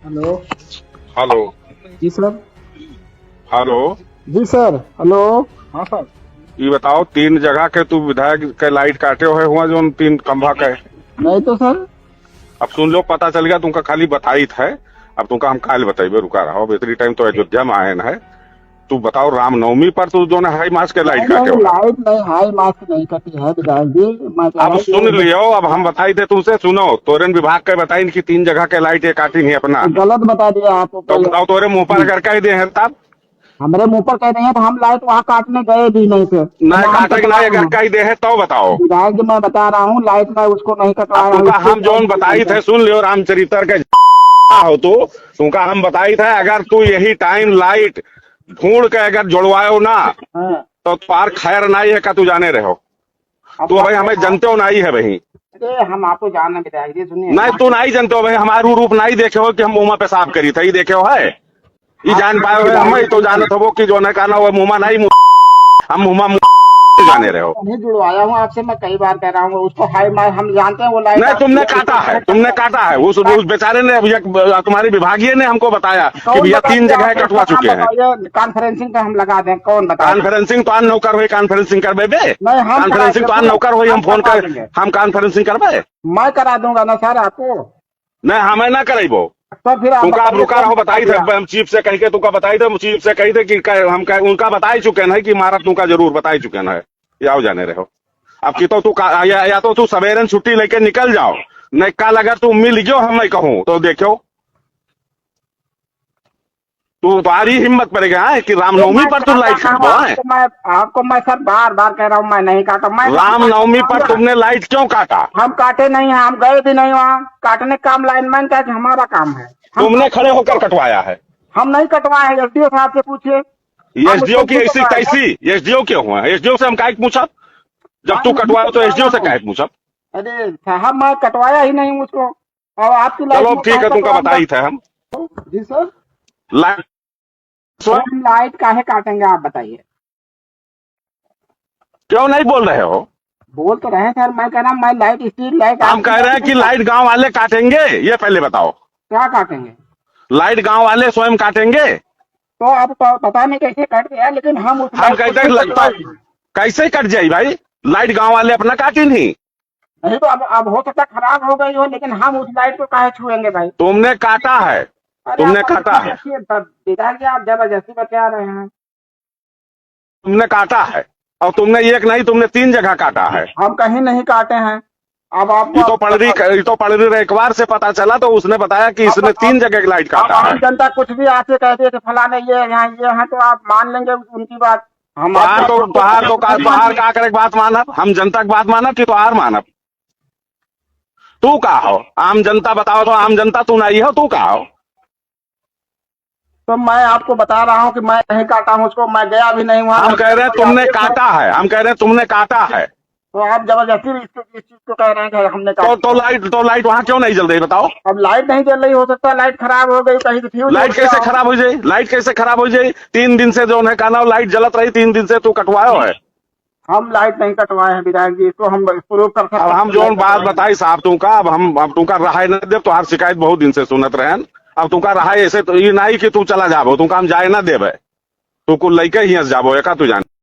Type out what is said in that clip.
Hello. Hello. जी sir. Hello. जी sir. Hello. हाँ sir. ये बताओ, 3 जगह के तू विधायक के लाइट काटे हुए हुआ जो 3 खंभा के। नहीं तो सर। अब सुन लो, पता चल गया तुमका खाली बताई है। अब तुमका हम काल बताइबे, रुका रहो। अब इतनी टाइम तो अयोध्या में आए है। तू बताओ, रामनवमी पर तू जो है हाई मास के लाइट नहीं काटे नहीं, हो है। लाइट नहीं, हाई मास्क नहीं कटी है विधायक जी। मैं कह रहा अब हूँ सुन लियो, अब हम बताई थे तुमसे। सुनो, तोरेन विभाग के बताई कि 3 जगह के लाइट ये काटी नहीं अपना। कि गलत बता दिया आपको तो कोई। बताओ, तोरे मुंह पर अगर कह दे हैं तब। हमारे मुंह पर कह रहे हैं तो हम लाइट वहाँ काटने गए भी नहीं थे, न ना हम काटे कि ना कटवाए अगर हैं। कह दे है तो बताओ। विधायक जी मैं बता रहा हूँ, लाइट मैं उसको नहीं अब कटवाया हूँ, तुमका स्ट्रीट हम लाइट जोन भी बताई नहीं थे, है। सुन लियो रामचरितर के हो तो तुमका हम बताई था, अगर तू यही टाइम लाइट ढूंढ के अगर जुड़वायो ना हाँ। तो पार खैर नहीं है का तू जाने रहो। अब तू भाई हमें जनते हो नहीं है भाई। अरे हम आपको जानना विधायक जी, सुनिए। नहीं तू नहीं जानते हो भाई, हमारू रूप नहीं देखे हो कि हम मुंह पे साफ करी था, ये देखे हो है। ये जान पाए हो हमें तो जानत हो कि जो न कहना वो मुंह नहीं, हम मुंह जाने रहे हो। नहीं जुड़वाया हूँ आपसे, मैं कई बार कह रहा हूँ उसको हाई मार्क हम जानते हैं वो लाइट। नहीं, तुमने काटा है, तुमने काटा है। उस बेचारे ने भैया, तुम्हारे विभागीय ने हमको बताया कि भैया 3 जगह कटवा चुके हैं। कॉन्फ्रेंसिंग का हम लगा दें, कौन बताए? कॉन्फ्रेंसिंग तो आन नौकर हुई, कॉन्फ्रेंसिंग करबे बे। नहीं हम कॉन्फ्रेंसिंग तो आन नौकर हुई, हम फोन कर, हम कॉन्फ्रेंसिंग करबे। मैं करा दूंगा ना सर आपको। नहीं, हमें ना करेबो। तो फिर आप तुमका आप बताइए रुका कौन रहो, बता बताई थे दिया? हम चीफ से कह के तुमका बताई थे, चीफ से कही थे कि उनका बता ही चुके हैं कि मारा तुमका जरूर बता ही चुके हैं। याओ जाने रहो। अब की तो तू या तो तू सवेरे छुट्टी लेके निकल जाओ, नहीं कल अगर तू मिल गयो हम नहीं कहूँ तो देखो तू तुम्हारी हिम्मत पड़ेगा है कि रामनवमी पर तू लाइट काटबो है। आपको मैं सर बार बार कह रहा हूँ, मैं नहीं काटा। मैं रामनवमी पर तुमने लाइट क्यों काटा? हम काटे नहीं हैं, हम गए भी नहीं वहाँ काटने का। काम लाइनमैन का हमारा काम है। तुमने खड़े होकर कटवाया है। हम नहीं कटवाए हैं, एसडीओ साहब से पूछिए। एसडीओ की ऐसी तैसी, एसडीओ क्यों हुआ? एसडीओ से हम काहे पूछब? जब तू कटवाओ तो एसडीओ से काहे पूछब? अरे साहब मैं कटवाया ही नहीं उसको, और आपकी चलो ठीक है, तुमका बताई थे हम। जी सर। लाइट हम लाइट काहे काटेंगे आप बताइए? क्यों नहीं बोल रहे हो? बोल तो रहे हैं सर, मैं कह रहा हूँ मैं लाइट स्ट्रीट लाइट। हम कह रहे हैं कि लाइट गांव वाले काटेंगे, ये पहले बताओ। क्या काटेंगे? लाइट गांव वाले स्वयं काटेंगे। तो अब तो पता नहीं कैसे कट गया, लेकिन हम हम कहते हैं लगता कैसे कट जाए भाई, लाइट गांव वाले अपना काटी नहीं। नहीं तो अब हो सकता खराब हो गई हो, लेकिन हम उस लाइट को काहे छुएंगे भाई? तुमने काटा है, तुमने काटा है, पिताजी जी आप जबरदस्ती बता रहे हैं। तुमने काटा है। और तुमने एक नहीं, तुमने 3 जगह काटा है। हम कहीं नहीं काटे हैं। अब आपको ये तो पढ़री रखवार से पता चला, तो उसने बताया कि इसने 3 जगह लाइट काटा है। आम जनता कुछ भी आके कहते थे फलाने ये यहाँ ये है, तो आप मान लेंगे उनकी बात। हम तोहार का करे बात मानब, हम जनता की बात मानब कि तोहार मानब? तू का हो आम जनता? बताओ तो, आम जनता तू नहीं हो, तू का हो? तो मैं आपको बता रहा हूँ कि मैं नहीं काटा हूँ उसको, मैं गया भी नहीं वहाँ। हम कह रहे हैं तुमने काटा है, हम कह रहे हैं तुमने काटा है। तो आप जबरदस्ती इस चीज को कह रहे हैं कि हमने काटा। तो लाइट वहाँ क्यों नहीं जल रही बताओ? अब लाइट नहीं जल रही, हो सकता है लाइट खराब हो गई कहीं, फ्यूज। लाइट कैसे खराब हो जाए? लाइट कैसे खराब हो जाए? 3 दिन से जो है कहना लाइट जलत रही, 3 दिन से तू कटवायो है। हम लाइट नहीं कटवाए हैं विधायक जी, इसको हम प्रूव कर सकते हैं। अब हम जो बात बताई साहब तुमका, अब तुमका रहा न दे, तो हर शिकायत बहुत दिन से सुनत रहे। अब तुमका रहा ऐसे तो ये नहीं कि तू चला जाबो, तुमका हम जाए ना देवे, तू कुल लैके ही जाबो, एका तू जान।